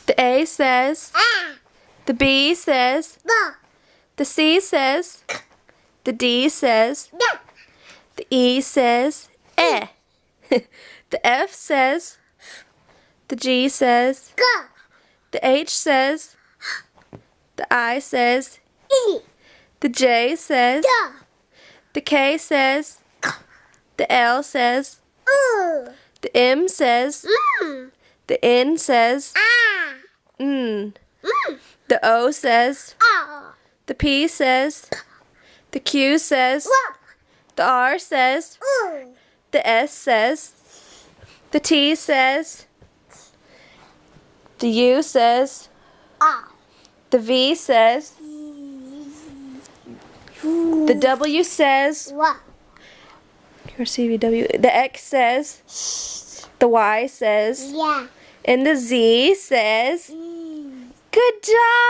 The A says. Ah. The B says. Ba. The C says. The D says. Da. The E says. Eh. The F says. The G says. Ga. The H says. The I says. E. The J says. Da. The K says. The L says. The M says. Mm. The N says. Ah. Mm. Mm. The O says. Ah. The P says. The Q says. Wa. The R says. The S says. The T says. The U says. Ah. The V says. The W says. Wa. Your CVW. The X says. The Y says. Yeah. And the Z says. Mm. Good job!